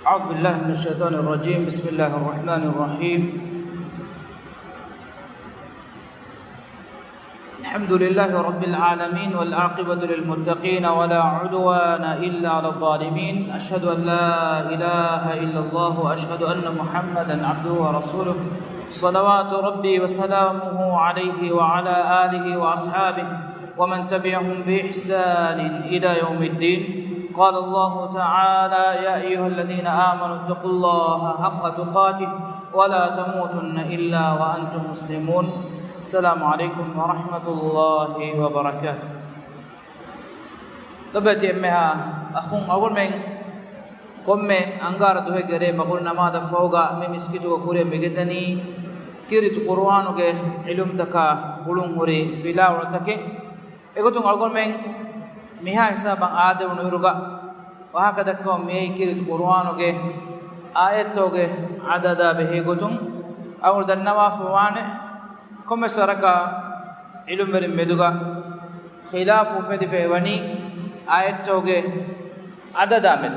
أعوذ بالله من الشيطان الرجيم. بسم الله الرحمن الرحيم. الحمد لله رب العالمين والعاقبة للمتقين ولا عدوان إلا على الظالمين. أشهد أن لا إله إلا الله وأشهد أن محمدا عبده ورسوله صلوات ربي وسلامه عليه وعلى آله وأصحابه ومن تبعهم بإحسان إلى يوم الدين. قال الله تعالى: يا أيها الذين آمنوا اتقوا الله حق تقاته ولا تموتن إلا وأنتم مسلمون. السلام عليكم ورحمة الله وبركاته. لبتي أمها أخون أقول من كم أنقار دوه غيره بقول نماذج فوقا من مسكت وكوري بجدني كيرت قرآن وجه علم تكا بلون هوري فيلا ورتكه إقولون أقول من ميها حساب آدم ونورجا وهكذا كم مي كيرت قرآن وجه آيات وجه عدد به إقولون أقول دنوا فوانه كم سرقة علم بريم مدوجا خلاف وفد فيواني آيات وجه عدد آمد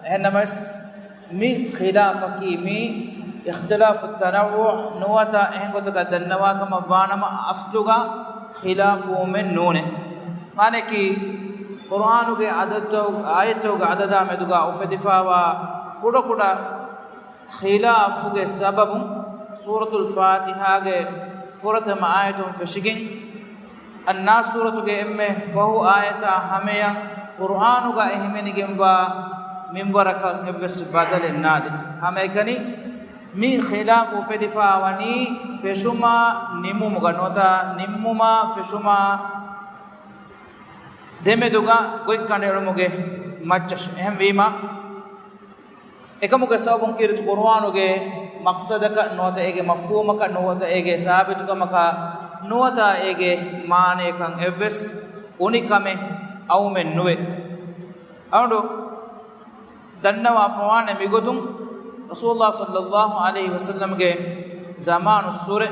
هنمس مي خلاف كي مي اختلاف التنوع نواتا إنكو تكدنوا كما فانما أصلها خلاف من نونه معنى كي قرآن کے عدد آیت کے عدد میں دگا افدفا و کڑا کڑا خلاف کے سبب سورة الفاتحة کے فرت میں آیتوں فشگن الناس سورة کے امی فہو آیتا ہمیں قرآن کا اہمین گمبا منبرکا نفس بدل النادی ہمیں کنی می خلاف افدفا ونی فشما نمو مگنوتا نمو ما فشما දෙමෙදුගා ගොයි කණ්ඩේරුමුගේ මච්චස් එහෙම වීම එකමුගේ සවබුන් කිරිතු කුර්ආනුගේ මක්සදක නොත ඒගේ මෆහූමක නොත ඒගේ සාබිතුකමක නොත ඒගේ මානෙකන් එවස් උනිකමෙ අවුමෙන් නුවේ අවුඩු දන්නවා ෆවාන මිගොතුන් රසූලුල්ලාහ සල්ලල්ලාහු අලයිහි වසල්ලම්ගේ zamaanu සූරේ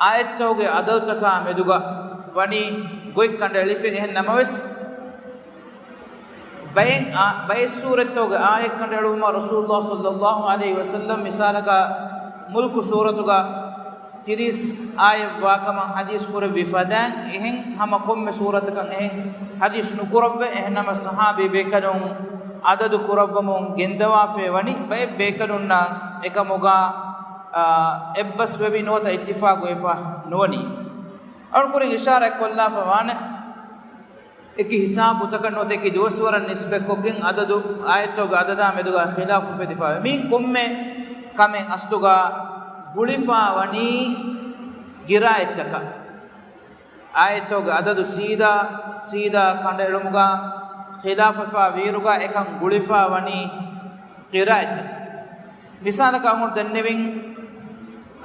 ආයතෝගේ අදවතක මෙදුගා වනි ගොයි කණ්ඩලිෆෙ එහෙන් නමවස් බය සූරතෝගේ ආයත කණ්ඩලුම රසූලුල්ලාහ සල්ලල්ලාහු අලයිහි වසල්ලම් මිසාලක මුල්කු සූරතුගා 30 ආය වාකම හදීස් කුර විෆදාන් එහෙන් හම කොම්ම සූරතකන් එහෙන් හදීස් නුකුරව එහෙන් නම සහාබී බේකදුන් අදදු කුරවමුන් ගෙන්දවාෆේ වනි බය බේකදුන්නා එකමුගා එබ්බස් වෙවි නොත ඉත්තිෆාක් වෙෆා නොවනි और कुछ इशारा कोल्ला फवाने एक हिसाब उतकन होते कि जो स्वरन निस्बे कोकिंग अददु आयतो अददा मेदुगा खिलाफ फे दिफा मी कुम्मे कमे अस्तुगा गुलिफा वनी गिरायतक आयतो अददु सीधा सीधा कंडेलुमुगा खिलाफ फा वीरुगा एकं गुलिफा वनी गिरायत मिसाल का हम दन्नेविंग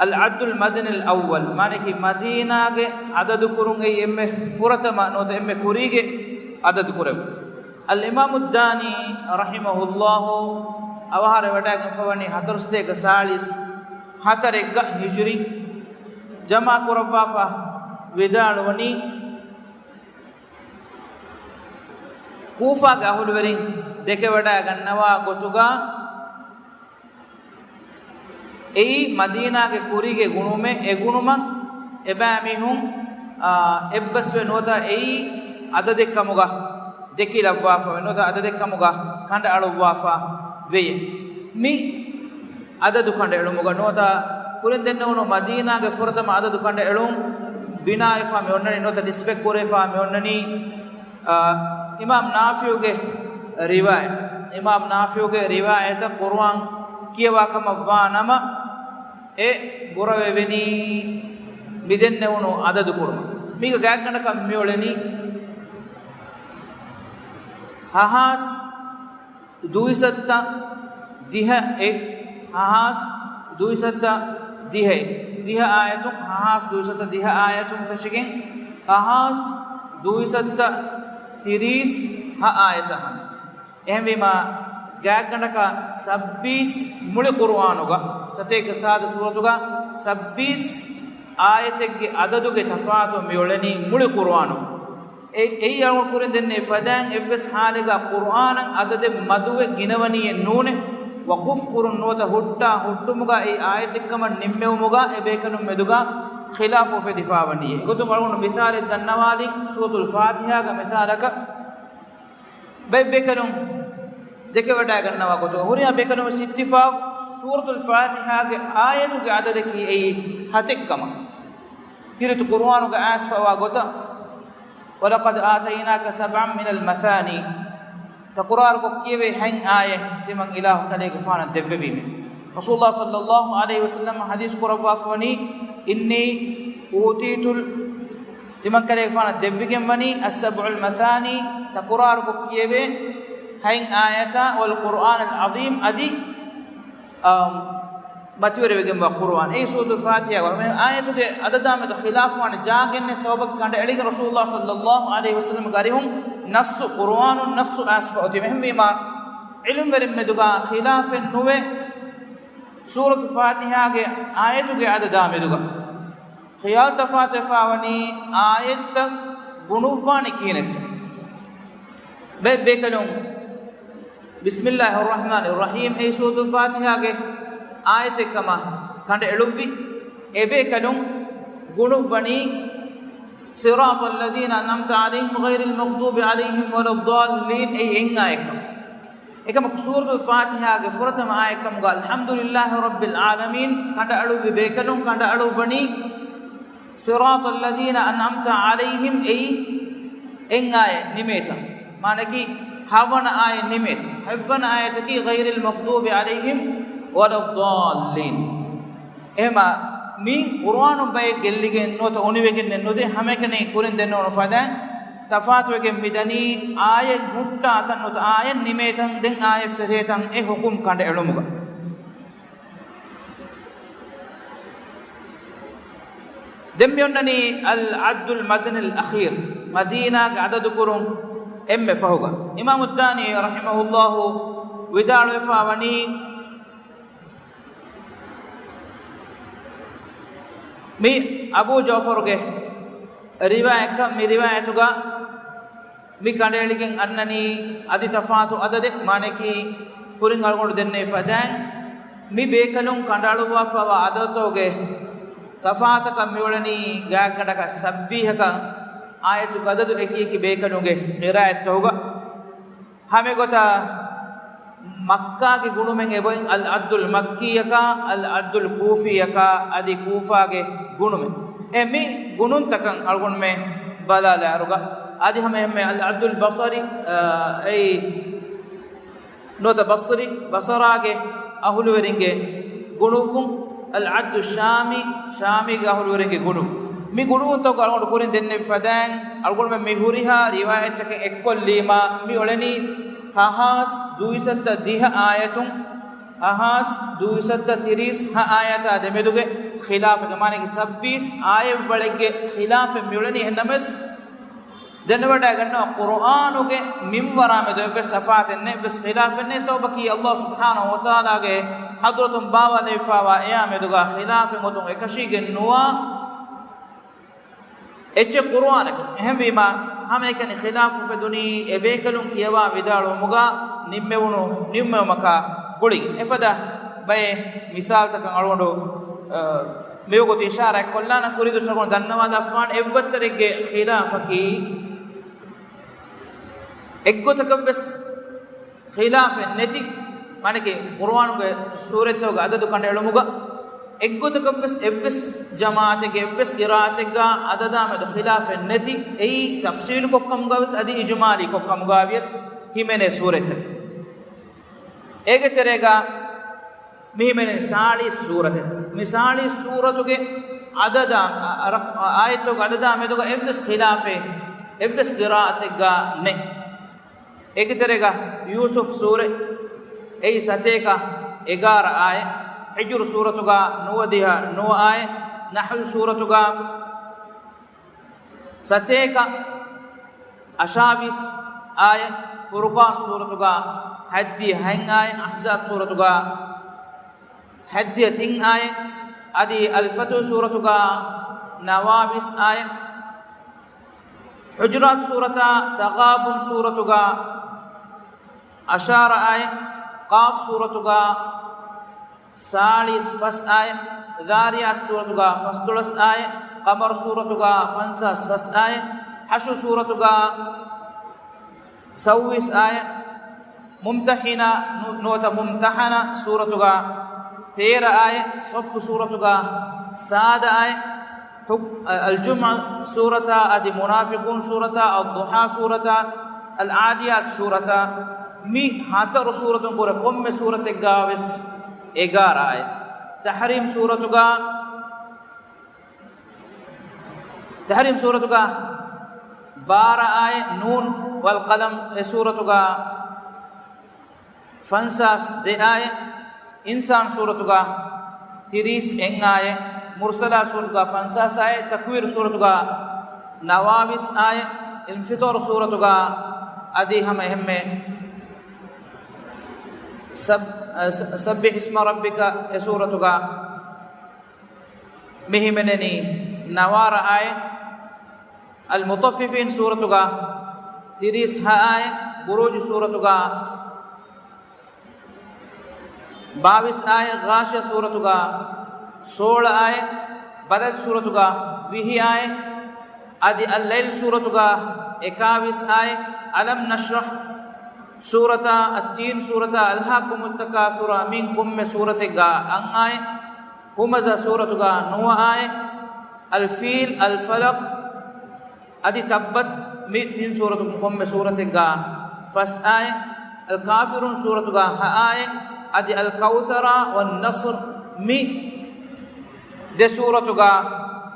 العد المدني الأول معنى كي مدينة عدد كورون أي إم فرتما نوت إم كوريجي عدد كورب الإمام الداني رحمه الله أوهار وداك فواني هترستيك سالس هترك هجري جمع كوربافا ودال وني كوفا كهول ورين دك وداك النوا كتوغا एई मदीना के कुरी के गुणों में ए गुणुमा एबामी हूँ एब्बस्वे नोता एई अदद कमुगा देखी लवाफा नोता अदद कमुगा खंड अड़ुवाफा वे मी अदद खंड अड़ुमुगा नोता कुरिन दिन उनो मदीना के फुरत में अदद खंड अड़ुम बिना इफा में उन्ननी नोता डिस्पेक्ट कोरे इफा में उन्ननी इमाम नाफियो के रिवायत कुरान किया वाकम अव्वानमा ए बुरवे वेनी मिदेन्ने उनो अददु कुर्म मीग गैगण कम म्योलेनी हाहास दुईसत्ता दिह एक हाहास दुईसत्ता दिह आयतुम हाहास दुईसत्ता दिह आयतुम फशिकिन हाहास दुईसत्ता 30 हा आयतह एहमीमा गैगणका 26 मुळे कुर्आनुगा सतेक साद सूरतुगा 26 आयतेगे अददुगे तफातु मियोलनी मुळे कुर्आनु ei alun kurin denne fadan evves haliga qur'anan adade maduwe ginawaniye nune waquf kurun nota hutta huttumuga ei ayatikama nimmewumuga ebekanu meduga khilafu fe difawani egotum algun misal dannawali suratul fatiha ga misalaka bebekanum deke wada gannawa goto horiya bekanum ittifaq suratul fatiha ge ayatu ge adad ki ei hatikama kiritu qur'anu ge asfa wa gota walaqad atainaka sab'an min al-mathani ta qur'an ko kiwe hen aye timang ilahu tale ge fana devvi rasulullah sallallahu alaihi wasallam hadis qur'an fani inni utitul timang kale fana devvi ge mani as-sab'ul mathani ta qur'an ko kiwe hen ayata wal qur'an al-azim adi bachwere wegen wa qur'an ei suratul fatiha wa ayatu ge adada me khilaf wan jaagenne sabab kande elige rasulullah sallallahu alaihi wasallam garihum nass qur'anun nass asfa'ati mehmima ilm verim meduga khilafen nuwe suratul fatiha ge ayatu ge adada meduga khiyal tafatiha wani ayat gunuwani kinet bekalum bismillahir rahmanir rahim ei suratul fatiha ge ayat kama kande eluvvi ebe kalum gunuwani siratal ladina an'amta alaihim ghairil maghdubi alaihim waladdallin ei engayakam ekam suratul fatiha ge furatam ayakam ga alhamdulillahi rabbil alamin kande eluvvi be kalum kande eluvani siratal ladina an'amta alaihim ei engay nimeta manaki hawana ay nimet hawana ayataki ghairil maghdubi alaihim waladdallin ema mi qur'anu bay gelligen nota onivegen node hamekane kurin denno fadan tafatwegen midani ay gutta tan nota ay nimetan den ay feretan e hukum kande elumuga dembiyonnani al addul madani al akhir madina ga adadu kurun emme fahuga imam ad-dani rahimahullah widalu fawani mi abu jafar ge riwayat mi riwayatuga mi kandeligen annani adi tafatu adade maneki purin algondu denne fadan mi bekalum kandalu wafawa adatoge tafata kam miwlani gaagandaka sabbihaka ayatu gadadu eki bekanuge qiraat toga hame gota makka ge gunumen eboin al addul makkiyaka al addul kufiyaka adi kufa ge gunumen emi gunun takan algon me badala aruga adi hame al addul basri ei nota basri basara ge ahulu weringe gunufun al addu shami ge ahulu weringe gunuf mi gunu to algon kurin denne fadan algon me mihuriha riwayat ke ekkol lima mi oleni ahas 210 ayatun ahas 230 ha ayata demeduge khilaf ke mane ki 26 ayat walege khilaf mi oleni hennames denwada ganna qur'anuge minwara me dobe safat enne bes khilaf enne sobaki allah subhanahu wa taala ge hadratum bawa lefawa ya meduga khilaf modun ekashi ge nuwa ecce qur'anak ehem bima hame kan khilafu fe duni ebekalum kiyawa vidalu muga nimme maka guli efada bay misal takan alwondo mewgo ishara kollana kuridu sagon dannawada afan evvatterege khilafaki eggotakabes khilaf neti manike qur'anuge suratoga adadu kande elumuga eggotakabes evves jamaatege evves qiraatega adada med khilaf neti ei tafsil kokkam gaves adi ijmali kokkam gaves himene surette ege terega mihimene saali surate misali suratuge adada ayatoga adada medoga evves khilafe evves qiraatega ne ege terega yusuf sure ei sateka 11 ay hijr suratuga nuwadiha nu ay nahl suratuga sateka ashavis ay furqan suratuga haddi hain ay ahzab suratuga haddi tin ay adi al-fatu suratuga nawabis ay hujurat surata taghabun suratuga ashara ay قاف سورة غا سالس فس آية ذاريات سورة غا فستلس آية قمر سورة غا فنساس فس آية حشو سورة غا سويس آية ممتحنة نوتا ممتحنة سورة غا تير آية صف سورة غا ساد آية الجمعة سورة أدي منافقون سورة الضحى سورة العاديات سورة مي هاتر سورة قرى قم سورة غاوس إغار آية تحريم سورة غا بار آية نون والقلم سورة غا فانساس دي آية إنسان سورة غا تريس إن آية مرسلا سورة غا فانساس آية تكوير سورة غا نواوس آية انفطار سورة غا أدي هم سبح اسم ربك سورة غا مهمنني نوار آية المطففين سورة غا تريس ها آية بروج سورة غا باوس آية غاشة سورة غا 16 آية بدل سورة غا وهي آية أدي الليل سورة غا 21 آية ألم نشرح سورة التين سورة ألهاكم التكاثر منكم سورة غا أن آية همزة سورة غا نوع آية الفيل الفلق أدي تبت 100 سورة منكم سورة غا فس آية الكافرون سورة غا ها آية أدي الكوثر والنصر مي دي سورة غا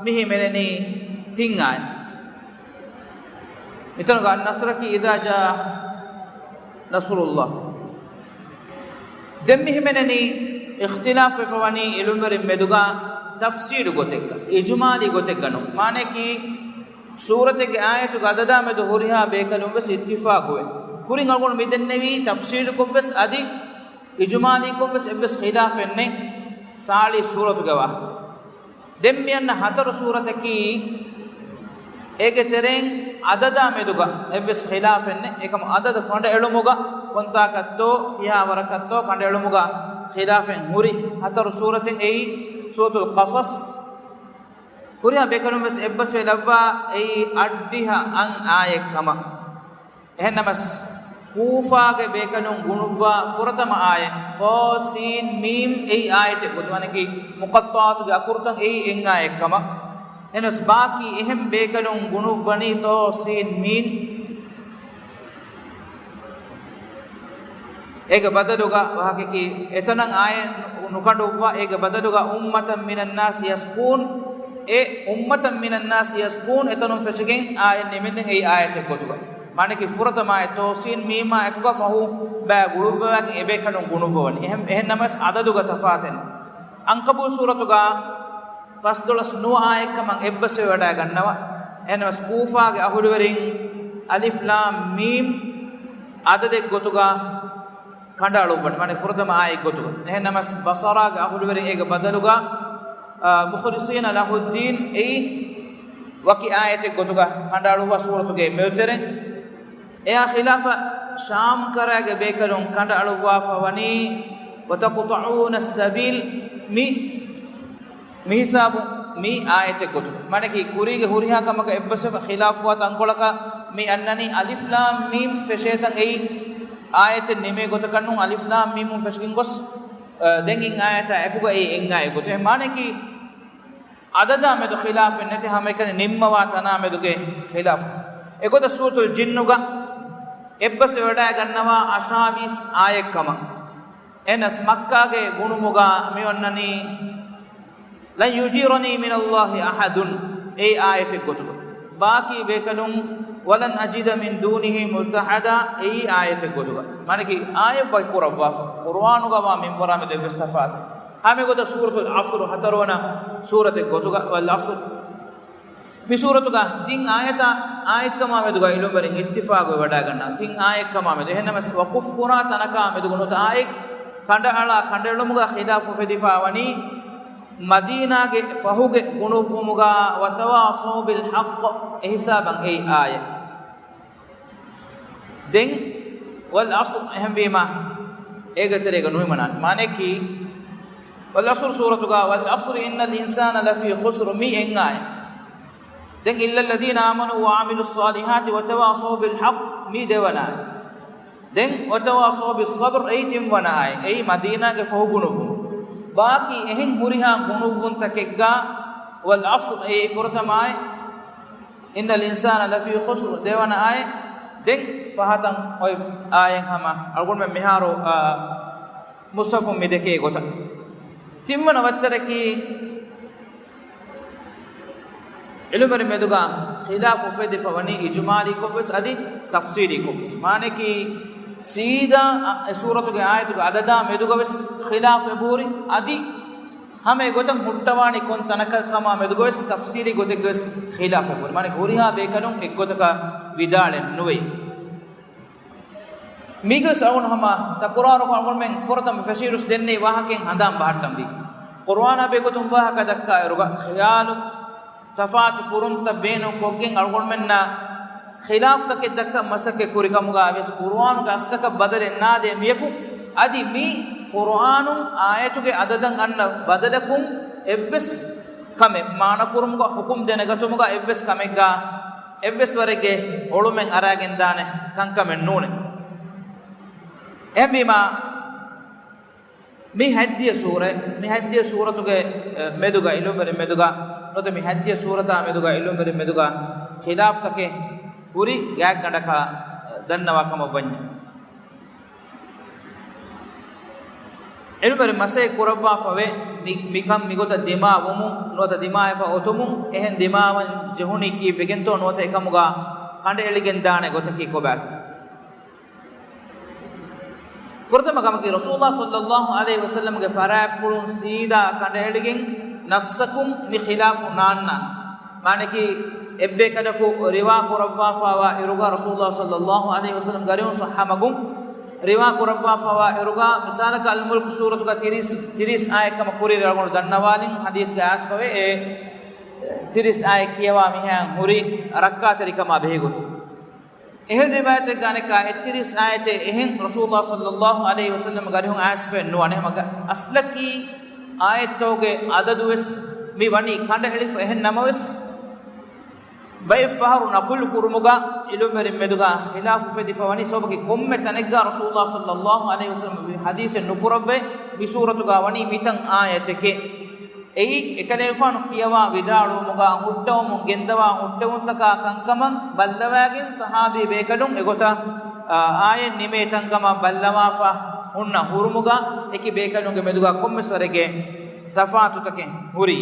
ميه ملني تنغاي متنغا النصر كي إذا جاء نصر الله دم ميه ملني اختلاف فواني إلمر مدوغا تفسير غوتك إجمالي غوتك غنو معنی کی سورة کے آیت غددا میں دہوریا بیکلم بس اتفاق ہوئے کورین گون میدن نبی تفسیر کو بس ادی إجمالي كم بس إبس خلاف إنه سالي سورة جوا دميان هتر سورة كي إيك ترين عددا مدوغا إبس خلاف إنه إيكم عدد كند إلموغا كنتا كتو فيها وركتو كند إلموغا خلاف هوري هتر سورة أي سورة القصص هوريا بكرم بس إبس ولبا أي أديها أن آية كما إهنمس كوفا کے بیکنوں گنوا فرتم آئے قاسین میم ای آیت گدوانے کی مقطعات کے اکرتن ای ان آئے کما انس باقی اہم بیکنوں گنوانی تو سین مین ایک بدلوگا وہاں کی اتنن آئے نکڑوا ایک بدلوگا امتا من الناس یسکون اے امتا من الناس یسکون اتنن فشگیں آئے نمیدن ای آیت گدوا माने कि फुरतमा तो सीन मीमा एकगा फहु बा गुरुवाग एबे कनु गुनुवन एहम एह नमस आददुगा तफातन अंकबु सूरतुगा फस्दुलस नु आयक मन एब्बसे वडा गन्नवा एनमस कूफागे अहुडवरिन अलिफ लाम मीम आददे गोतुगा कंडाळु बन माने फुरतमा आयक गोतुगा एह नमस बसरागे अहुडवरिन एग बदलुगा मुखलिसीन लहुद्दीन ए वकी आयत गोतुगा कंडाळु वा सूरतुगे मेउतरे يا خلافة شام كراج بيكلون كند علوا فواني وتقطعون السبيل مي حساب مي آية كتب معنى كي كوريج هوريها كما كإبس خلاف وات أنقولك مي أنني ألف لام ميم فشيتان أي آية نمي كتكنون ألف لام ميم فشكين قص دعين آية أبوك أي إن آية كتب معنى كي عددا مدو خلاف النتي هم كان نمّا واتنا مدو كي خلاف إكودا سورة الجنّوغا එබ්බස වඩා ගන්නවා අශාවිස් ආයකම එනස් මක්කාගේ ගුණමුගා මෙවන්නනි ලන් යුජීරනි මින අල්ලාහි අහදුන් ඒ ආයත ගොතුක ಬಾಕಿ ಬೇಕಲುಂ ವಲನ್ ಅಜಿದ ಮಿನ್ ದೂನಿಹಿ ಮುಲ್ತಹದಾ ಈ ಆಯತ ಗොතුක মানে কি ಆಯ ಬೈ ಕುರವಾ ಕುರ್ಆನುಗ ವಾ ಮಿನ್ ವರಾಮೆ ದೆ ಇಸ್ತಫಾತ್ ಆಮೆ ಗೊದ ಸೂರತುಲ್ ಅಸ್ರ್ ಹತರವನ ಸೂರತೆ ಗොතුක ವಲ್ ಅಸ್ರ್ මේ සූරතුග තින් ආයකම මෙදුග ඉලුඹරින් ඉත්තිෆාග වඩා ගන්නා තින් ආයකම මෙද එහෙනම වකුෆ් කුරා තනකා මෙදුගුණුත ආයක කණ්ඩාලා කණ්ඩලමුග ඛිලාෆු ෆදිෆා වනි මදීනාගේ ෆහුගේ ගුණුෆුමුග වතවාසෝ බිල් හක්ක එහිසාබන් ඒ ආය දෙන් වල් අස්ර් එහෙම් වීම ඒගතරේක නුයිමනාන මානෙකි والعصر سورة والعصر إن الإنسان لفي خسر مي إنغاي دين إلا الذين آمنوا وعملوا الصالحات وتواصوا بالحق مي دوانا دين وتواصوا بالصبر أي تموناي أي مدينة كفوغنوف باقي إهن مريها غنوفون تكيغا والعصر أي فرتماي إن الإنسان لفي خسر دوانا آي دين فهاتن أي آيين هما أقول من مهارو مصطفى مدكي غوتا තිම්මන වත්තරකි ඉලුමර මෙදුගා ඛිලාෆ ෆෙදි ෆවනි ඉජ්මාලි කොබස් අදි තෆ්සීලි කොබස් මානකි සීදා සූරතුගේ ආයතුගේ අදදා මෙදුගවස් ඛිලාෆ බූරි අදි හැම ගොතන් මුට්ටවානි කොන් තනක කම මෙදුගවස් තෆ්සීලි ගොතෙගස් ඛිලාෆ බූරි මානේ හොරිහා බේකනුන් එක් ගොතක විදාලෙන් නොවේ මිගස් අවුන් හම ත කුරාන කොන් මෙන් ෆොරතම ෆසීරුස් දෙන්නේ වාහකෙන් හඳම් බහට්ටම් බි කුර්ආන බේගොතුම් වාහක දක්කා රුග ඛයාලු තෆාත් කුරුන්ත බේනු කොගෙන් අල්ගොන් මෙන්න ඛිලාෆ් තක දක්ක මසක කුරිකමුගා වෙස් කුර්ආන ගස්තක බදලෙන් නාදේ මියකු අදි මි කුර්ආනු ආයතුගේ අදදන් අන්න බදලකුම් එව්ස් කමෙ මාන කුරුමුග හුකුම් දෙනගතුමුග එව්ස් කමෙග්ගා එව්ස් වරගේ ඔළුමෙන් අරාගෙන් දානේ කංකමෙන් නූනේ එම්බිමා මේ හද්දිය සූරතුගේ මෙදුගා ඉලුඹර මෙදුගා නොත මේ හද්දිය සූරතා මෙදුගා ඉලුඹර මෙදුගා ඛිලාෆ් තකේ පුරි ගෑක් ගඩක දන්නවාකම වඤ්ඤ ඉලුඹර මසේ කුරවා ෆවේ මිකම් මිගොත දිමා වමු නොත දිමායව ඔතුමු එහෙන් දිමාවන් ජහුනි කී බෙගෙන්තෝ නොත එකමුගා කණ්ඩ එලිගෙන් දානේ ගොතකී කොබාත فرتم كما كي رسول الله صلى الله عليه وسلم کے فرائض پڑھن سیدھا کنڈیڑگن نفسکم بخلاف ناننا معنی کہ ابے کدکو روا قربا فوا ارغا رسول الله صلى الله عليه وسلم گریوں صحابگم روا قربا فوا ارغا مثال کا الملک سورۃ کا 30 آیت کما پوری رگون دنوالین حدیث کے اس پوے 30 آیت کیوا میہاں ہوری رکعت ریکما بھیگو එහෙන් රිවායත ගානක 30 ආයතේ එහෙන් රසූලුල්ලාහ සල්ලල්ලාහු අලයිහි වසල්ලම් ගරිහුන් ආස්පෙ නුවනේ මග අස්ලකි ආයතෝගේ අදදුස් මි වනි කණ්ඩ හෙලිෆ එහෙන් නමවස් බයි ෆහරු නකුල් කුරුමුගා ඉලුමෙරි මෙදුගා ඛිලාෆ ෆෙදිෆ වනි සෝබකි කොම්මෙ තනෙග්ගා රසූලුල්ලාහ සල්ලල්ලාහු අලයිහි වසල්ලම් හදීස් නුපුරබ්බේ විසූරතුගා වනි මිතන් ආයතකේ එයි එකලේෆාන කියවා විදාළු මුගා හුට්ටවමු ගෙන්දවා හුට්ටවුන්තක කංකමන් බල්ලවාගෙන් සහාබී බේකඩුන් එගොත ආයේ නිමේ තංකම බල්ලවාෆා උන්න හුරුමුගා එකි බේකඩුන්ගේ මෙදුගා කොම්මස්වරගේ තෆාතුතකේ හුරි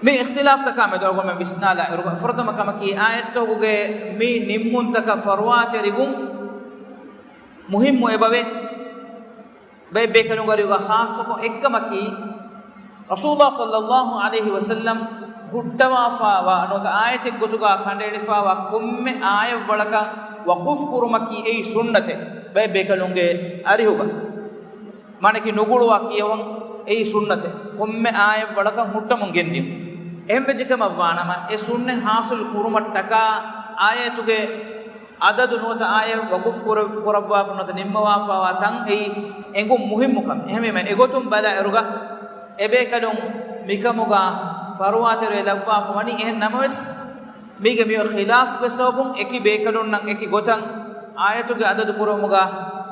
මේ ඉඛ්තිලාෆ් තක මෙදුගා මම විස්නාලා ඉරුග ෆරදම කම කී ආයතෝගේ මේ නිම්මුන්තක ෆරවාත රිබුම් මුහිම්මු එබවේ බයි බේකනු ගරියුගා ખાસકો එක්කමකි රසූලුල්ලාහ සල්ලල්ලාහු අලයිහි වසල්ලම් හුට්ටවාෆාවා අනෝක ආයතෙක් ගොතුගා කණ්ඩේලිෆාවා කොම්මෙ ආය වලක වකුෆ් කුරුමකි ඒ සුන්නතේ බයි බේකනුගේ අරිහුගා මනකි නුගුළුවා කියවන් ඒ සුන්නතේ කොම්මෙ ආය වලක හුට්ටමුන් ගෙන්දියු එහෙම වෙජකම වානම ඒ සුන්නේ හාසුල් කුරුමට්ටක ආයතුගේ adadu nota aya waquf kurabwa nota nimmawa fawa tan ei engum muhimmukam ehme men egotum bala eruga ebe kadum mikamuga farwatere labwa fani ehen namas mige mi khilaf besobun eki be kadun nan eki gotan ayatuge adadu kuramuga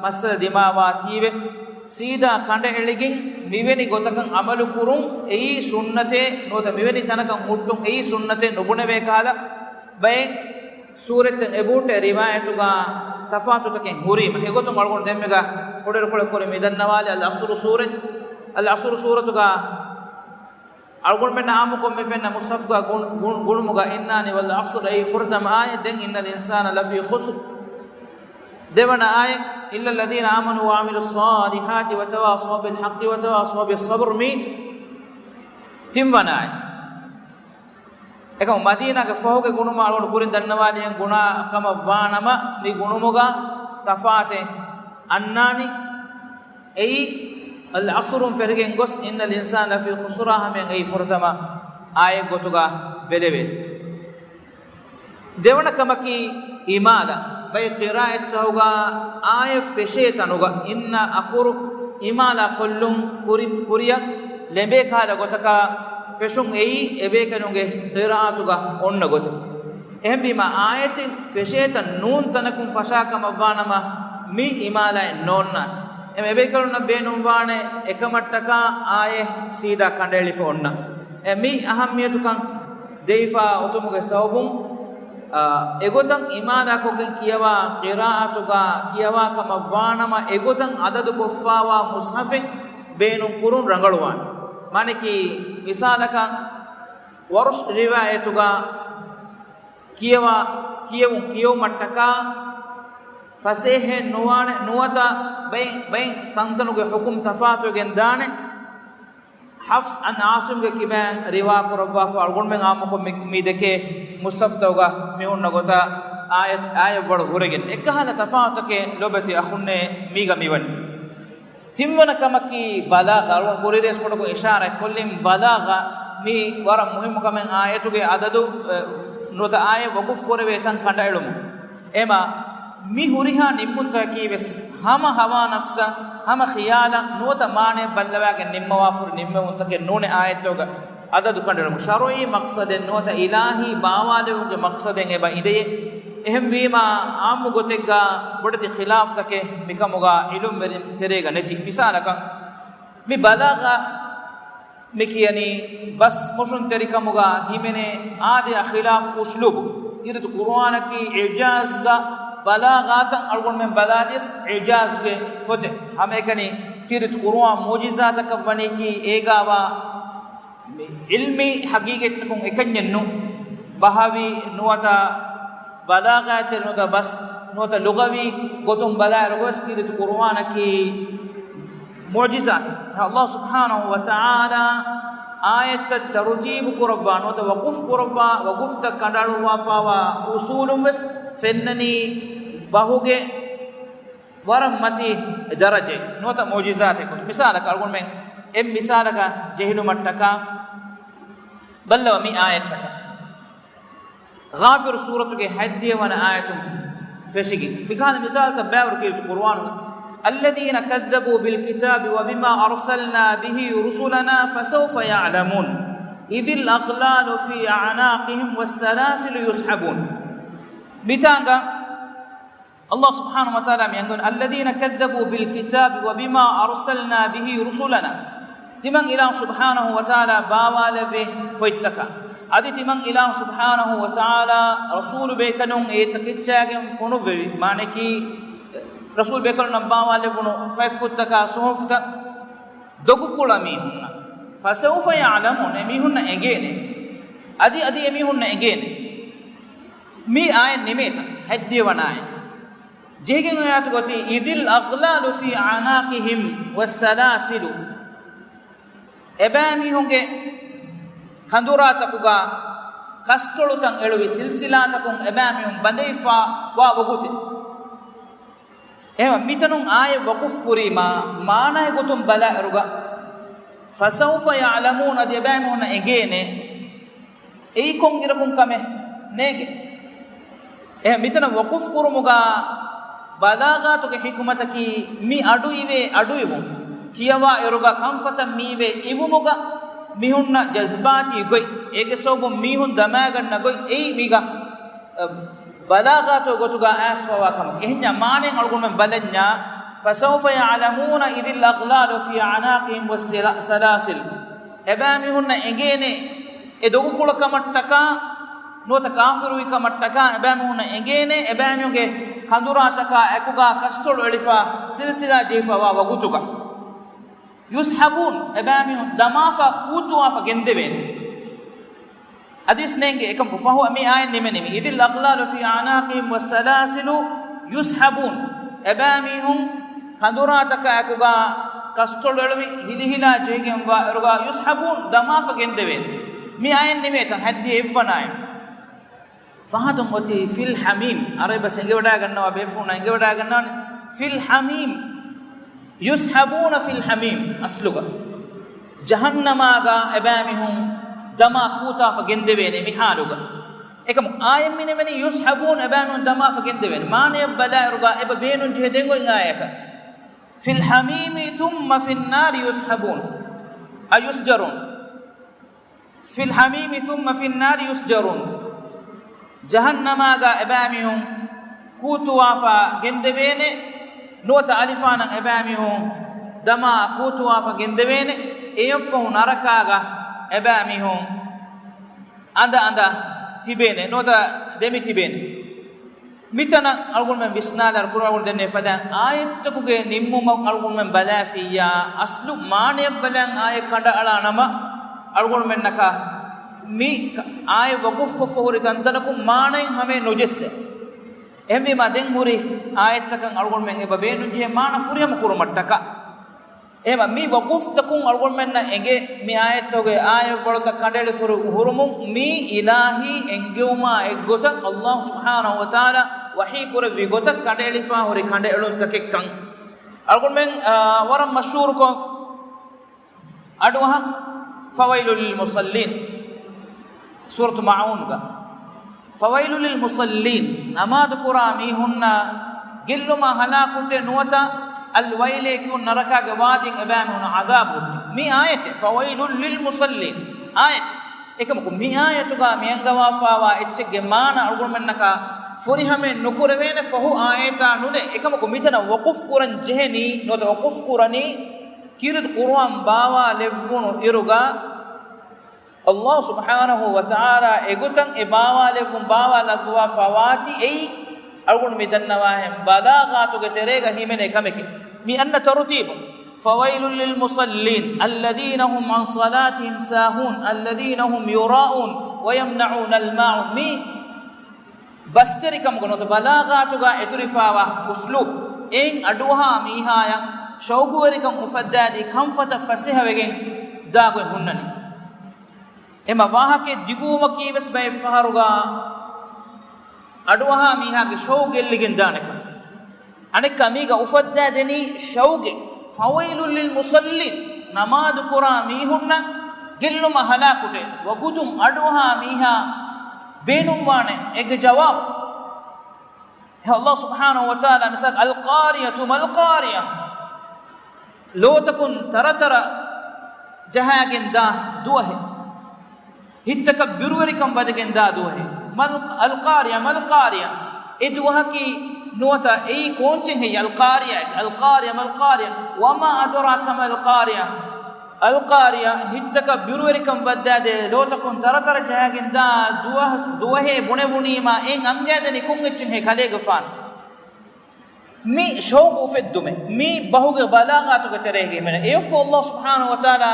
masala dimawa tiwe sida kande eligin miveni gotakan amalu kurun ei sunnate nota miveni tanakan muttun ei sunnate nobune ve kala bay සූරත එබුට රිවායතුගා තෆාතුතකෙන් හුරීම එගොතුන් අල්ගොන් දෙම්මෙගා කොඩර කොල කොල මිදන්නවාලි අල් අස්රු සූරතුගා අල්ගොන් මෙන්න ආමුකොම් මෙෆෙන්න මුසෆ්ගා ගුණමුගා ඉන්නානි වල් අස්ර අයි ෆුර්තම ආය දෙන් ඉන්නල් ඉන්සාන ලෆී ඛුස්ර් දෙවන ආය ඉල්ලල් ලදීන ආමනු වඅමිලුස් සාලිහාති වතවාසව බිල් හක්කි වතවාසව බිස් සබර් මි තිම්වනායි ekam madina ge foge gunuma alon kurin dannawaliyen guna kama vaanama mi gunumuga tafate annani ei al asrun fergen gos innal insana fi khusraha men ei furtama aye gotuga beleve devana kamaki imada bay qira'at tawga ayat fesheetanuga inna aquru imala kollum kuriya lembe kala gotaka feshun ei ebe kanuge qira'atuga onna gotu ehbima ayatin fesheetan nun tanakum fashaka mawwanama mi imala nonna em ebe kaluna beenum waane ekamattaka aye sida kandeli fonna mi ahammiyatukan deifa otumuge sawbun egotan imana kogen kiyawa qira'atuga kiyawa kamawwanama egotan adadu koffawa mushafin beenum kurun rangaluwan maniki misalaka warush riwayatuga kiyawu mattaka fasehe nuwata bay tantanuge hukum tafatu gen dane hafs an asim ge kiban riwa ko rabba fa algon men amko mi deke musaftawga mi onna gota ayat wad horegen ekhala tafatu ke lobati akhunne miga miwan timwana kamaki balagha algon borires ko ko ishara kollim balagha mi wara muhim kamen ayatuge adadu nota ay waquf korwe tan kandailum ema mi huriha nimmunta kiwes hama hawa nafsa hama khiyala nota mane ballawage nimmawafur nimmunta ke none ayatoga adadu kandailum sharoi maqsaden nota ilahi bawalewge maqsaden eba ideye ehem wima ammu gotegga bodati khilaf take mikamuga ilum berim terega neti misalaka mi balagha mikiyani bas moshun terikamuga himene ade khilaf uslub irid qur'an ki ijaz ga balagatan algon men baladis ijaz ge fote hame kani irid qur'an mu'jizat ka bani ki egawa ilmi haqiqat kun ekanyennu bahawi nuwata balaghat nuga bas nuwata lugawi gotum bala rogos irid qur'an ki معجزات الله سبحانه وتعالى آية الترتيب قربان وتوقف قربا وقفت كندالو وافا وأصول بس فنني باهوجي ورمتي درجة نوتا معجزات مثالك أقول من مثالك جهل متكا بل ومي آية غافر سورة حدي وانا آية فشيكي بكان مثال تباور كي القرآن الذين كذبوا بالكتاب وبما أرسلنا به رسلنا فسوف يعلمون إذ الأغلال في أعناقهم والسلاسل يسحبون بتانغا الله سبحانه وتعالى يقول الذين كذبوا بالكتاب وبما أرسلنا به رسلنا تمن إله سبحانه وتعالى باوال به فيتكا أدي تمن إله سبحانه وتعالى رسول بيكنون إيتكتشاغم فنوبي معنكي رسول بكر نبا والے فنو ففتا سوفتا دغكولا ميهن فسوف يعلمون ميهن اگين ادي ميهن اگين مي آي نيميت حدي وناي جيگن يات گوتي اذل اغلال في عناقهم والسلاسل ابامي هونگه خندوراتكوگا کستولتن එළුවි සිල්සිලාතකුන් එබෑමියුම් බඳෙයිෆා වා වගුති එහෙම මිතනුන් ආයේ වකුෆ් කුරීමා මානය ගොතුම් බලා එරුගා فسوف يعلمون ديبامون اگينه ايكون گركون كمه نيگه ميتنا وقف كرموگا بلاغاتو کے حکمت کی می اڈويوي اڈويوم کيوا ايروگا كمفتا ميوي ايوموگا ميهن جذباتي گوي ايگه سوب ميهن دماگن گوي اي ميگا بلاغاتو گوتوگا اسوا كم اهنيا مانين الگون من بلنيا فسوف يعلمون إذ الأغلال في أعناقهم والسلاسل إبامهن إجينه إدوغو كولا كمتكا نوتا كافروي كمتكا إبامهن إجينه إبامهن هندورا تكا أكوغا كستول ألفا سلسلة جيفا وغوتوغا يسحبون إبامهن دمافا كوتوا فجندبين أديس نينجي إكم فهو أمي آية نمنمي إذ الأغلال في أعناقهم والسلاسل يسحبون إبامهن හඳුනාතක අකුගා කස්තොළවි හිලිහිලා ජේගෙන් රුගා යුස්හබුන් දමාෆ ගෙන්දෙවේ මේ අයන් නෙමෙයි තන් හැද්දී එව්වනාය ෆහතුම් ඔති ෆිල් හමීම් අරබ සංගෙවඩා ගන්නවා බේෆුනා සංගෙවඩා ගන්නවා ෆිල් හමීම් යුස්හබුන ෆිල් හමීම් අස්ලුග ජහන්නමාගා එබෑමිහුම් දමා කූතාෆ ගෙන්දෙවේ මිහාලුග ekam ayam mine meni yushabun abanun dama fagendeben mane bala ruga eba beenun jedengo ingayata fil hamimi thumma fin nar yushabun ayusjarun fil hamimi thumma fin nar yusjarun jahannama ga ebamihum kutuwafa gendebene nota alifana ebamihum dama kutuwafa gendebene eyofu narakaga ebamihum anda tibene nota demi tibene mitana algun men bisnadar qur'an denne fadan ayat kuge nimmu algun men balafiya aslu mane balan ay kanda ala nama algun men naka mi ay waquf ko fori tandanaku mane hame nojesse emmi maden muri ayat takan algun men eba benu je mana furiyam kurumattaka ema mi waquf takun algon menna enge mi ayatoge ayat bolta kandele furu hurumu mi ilahi engewma eggota Allah subhanahu wa taala wahi kore vigota kandele fa hori kandelun takekkan algon men waram mashhur ko adwaha fawailul lil musallin surat maun ga fawailul lil musallin namad qur'ani hunna gilluma halakunde nuwata الويل يكون نركا جوادين أبامون عذاب مي آية فويل للمصلين آية إكمكم مي آية تقا ميانغوا فاوا إتشجمان أقول منك فريها من نكور بين فهو آية نونه إكمكم ميتنا وقف قرن جهني نود وقف قرني كيرت قرآن باوا لفون إرجع الله سبحانه وتعالى إقولن إباوا لفون باوا لفوا فواتي أي أقول ميدان نواهم بلاغاتو كتريغا هيمنه كمكي مي أن ترتيب فويل للمصلين الذين هم عن صلاتهم ساهون الذين هم يراءون ويمنعون الماعون مي بستركم كنوت بلاغاتو اترفاوا اسلوب إن أدوها ميهايا شوغوركم مفدادي كم فتفسها وگين داغو هنني එම වාහකේ දිගුම කීවස් බයි ෆහරුගා අඩුවහා මීහාගේ ෂෝගෙල්ලිගෙන් දානක අනෙක් කමීගා උෆද්දා දෙනි ෂෝගෙ ෆවයිලුල් ලිල් මුසල්ලින් නමාද් කුරා මීහුන්න ගෙල්ලුම හලාකුටේ වගුතුම් අඩුවහා මීහා බේනුම් වානේ එක ජවාබ් Allah subhanahu wa ta'ala misal al-qariyatu mal-qariya lo takun taratara jahagen da duwahe hittaka birwarikam badagen da duwahe al-qariya idwahaki nuwata ei konchin he al-qariya mal-qariya wama adraka mal-qariya al-qariya hittaka birwarikam badade lo takun taratara jahagen da duwahe bunevunima en angadani kungechin he kalega fan mi shawq ufeddume mi bahuge balagatu ge terege mena efu Allah subhanahu wa ta'ala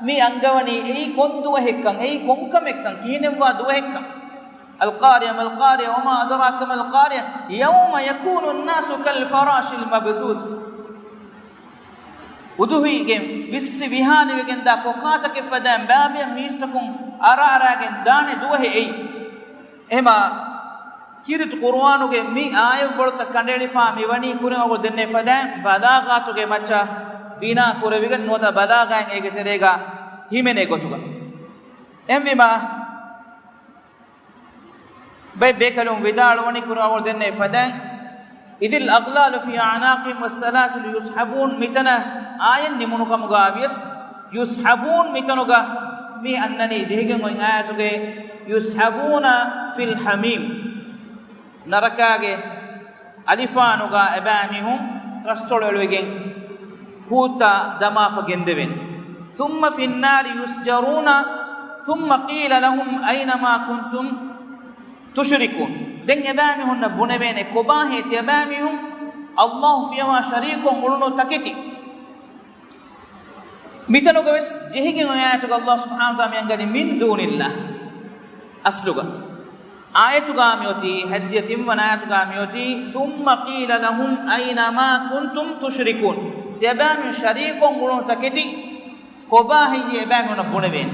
mi angawani ei konduwa hekkan ei konkam hekkan kinewa duwa hekkan al-qariya mal-qariya wama adraka mal-qariya yawma yakunu an-nasu kal-farashil mabthuth uduhige bissi vihani wegen da kokata ke fadan babiya mistakum aragen dane duwa he ei ema kirit qur'anuge mi ayu bolta kandeli fa mi wani kurego denne fadan balagatuge macha bina kureviga nota balagan ege terega himene gotuga emmima bay bekalum vidal wani kurego denne fadan idil aghlal fi a'naqihim was-salasil yushabun mitana ayan nimunuka mugabias yushabun mitanuga mi annani jehige ngoy ayatuge yushabuna fil hamim narakage alifanuga abamihum rastolwegen kuta dama fagendeven thumma fin nar yusjaruna thumma qila lahum ayna ma kuntum tushrikun den abamihun bunevene kobahe ti abamihum Allah fiha sharikun ulunu takiti mitanuga jehige ayatuga Allah subhanahu wa ta'ala yangani min dunillah asluga ayatugamiyoti hadiyatim wanayatugamiyoti thumma qila lahum ayna ma kuntum tushrikun tebam sharikun gunu taketi kobahi ebam buneben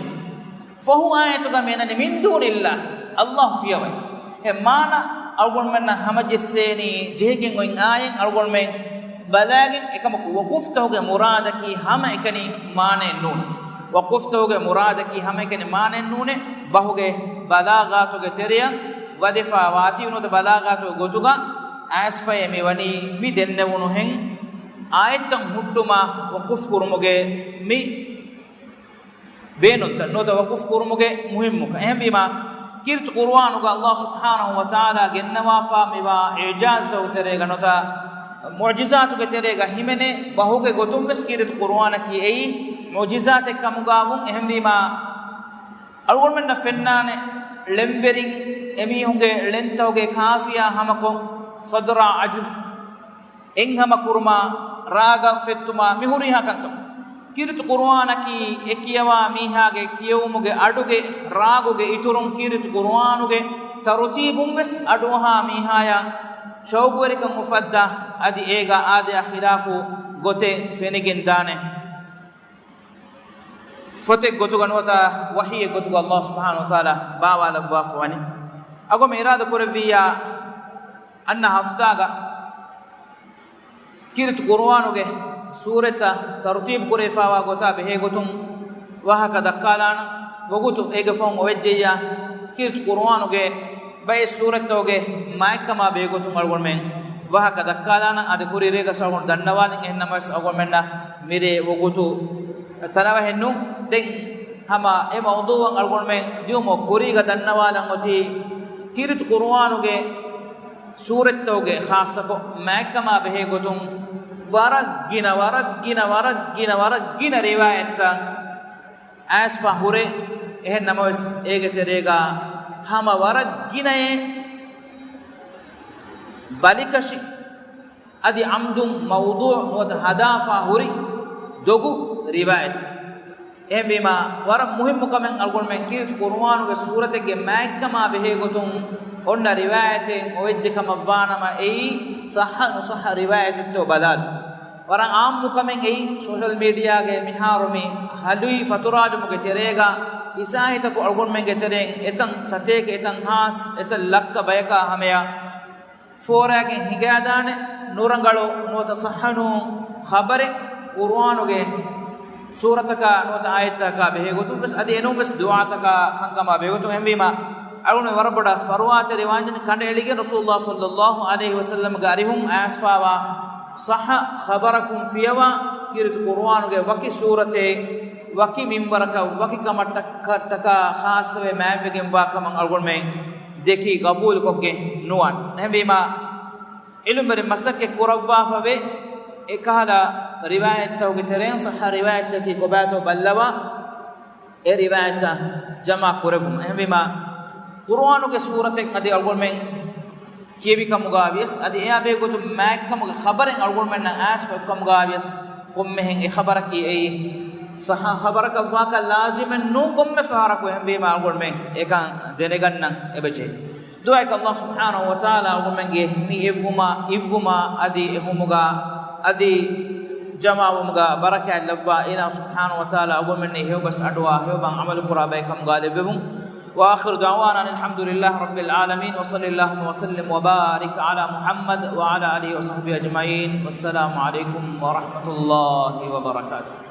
fahu ayatugamena min dunillah Allah fiyawai e mana algon menna hamajesseni jehegen oin ayen algon men balagen ekamaku waquftoge muradaki hama ekani mane nun waquftoge muradaki hama ekani mane nune bahuge balagatuge teriyan wadifa wati unoda balagatu gotuga asfaye mi wani mi dennewunu hen ayatan huttuma waquf kurumuge mi beenunta nota waquf kurumuge muhimmuka ehbima kirt qur'anuga Allah subhanahu wa ta'ala gennawa fa miwa ijaz taw terega nota mu'jizatuge terega himene bahuge gotum bes kirt qur'ana ki ei mu'jizat ekkamugawun ehbima algon menna fennane lemverin emi hunge lentawge kafiya hamako sadra ajiz enhama kurma raga fettuma mihuri hakanka kirit qur'ana ki ekiyawa mihage kiyumuge aduge raguge iturum kirit qur'anuge tartibum bes aduha mihaya shawgwerika mufadda adi ega ade khilafu gote fenigin dane fote gotu ganota wahiye gotu Allah subhanahu wa ta'ala bawala wafwani ago me irada kurbiya anna haftaga kirit qur'anuge surata tartib kurefawa gota behe gotum wahaka dakkalana wogutu ege fon owejjeya kirit qur'anuge bay suratoge maikama be gotum algon men wahaka dakkalana ade kurirega sagon dannawani ennamas algon menna mire wogutu tanawa hennu den hama e mawduwan algon men diumo kuriga dannawala ngoti kirit qur'anuge suratoge khasako maikama behe gotum waragina riwayata asfa hure ehen namas ege terega hama waragina e balikashi adi amdum mawdu' wad hadafa huri dogu riwayat ebima war muhimmu kamen algon men kirit qur'an ge surate ge maikama behe gotum onna riwayate owejje kama vanama ei sahha riwayat to badal warang ammu kamen ei social media ge miharumi halui faturaj mu ge terega isahita ko algon men ge tereng etan sate ge etan has etan lakka bayaka hameya fora ge higadane nurangalo nota sahhanu khabare qur'anu ge surataka nota ayataka behe gotum bes adi enu bes du'ataka hankama behe gotum hembima alune warboda farwate riwanjin kande elige rasulullah sallallahu alaihi wasallam garihum asfawa sahha khabarakum fiyawa kirit qur'an ge waki surate waki minbaraka waki kamattaka khaswe mavegen wa kamang algon me deki qabul koge nuwan hembima ilumere masakke kurawwa fave ekala riwayat tawge teren sahha riwayat ki qobato ballawa e riwayat jama kurevum hembima qur'anu ge surate adi algon men kiyebi kamugavies adi e abe gotu mak kamuga khabaren algon men na as fa kamugavies kommehen e khabara ki ei sahha khabara ka waka lazimen nu komme fara ko hembima algon men eka deneganna ebeje du'a ka Allah subhanahu wa ta'ala algon men ge mi evuma adi ehumuga adi jama'umuga baraka labba ila subhanahu wa ta'ala algon men ne hebas adwa heban amal qurabe kam galibum وآخر دعوانا الحمد لله رب العالمين وصلى الله وسلم وبارك على محمد وعلى آله وصحبه أجمعين والسلام عليكم ورحمة الله وبركاته.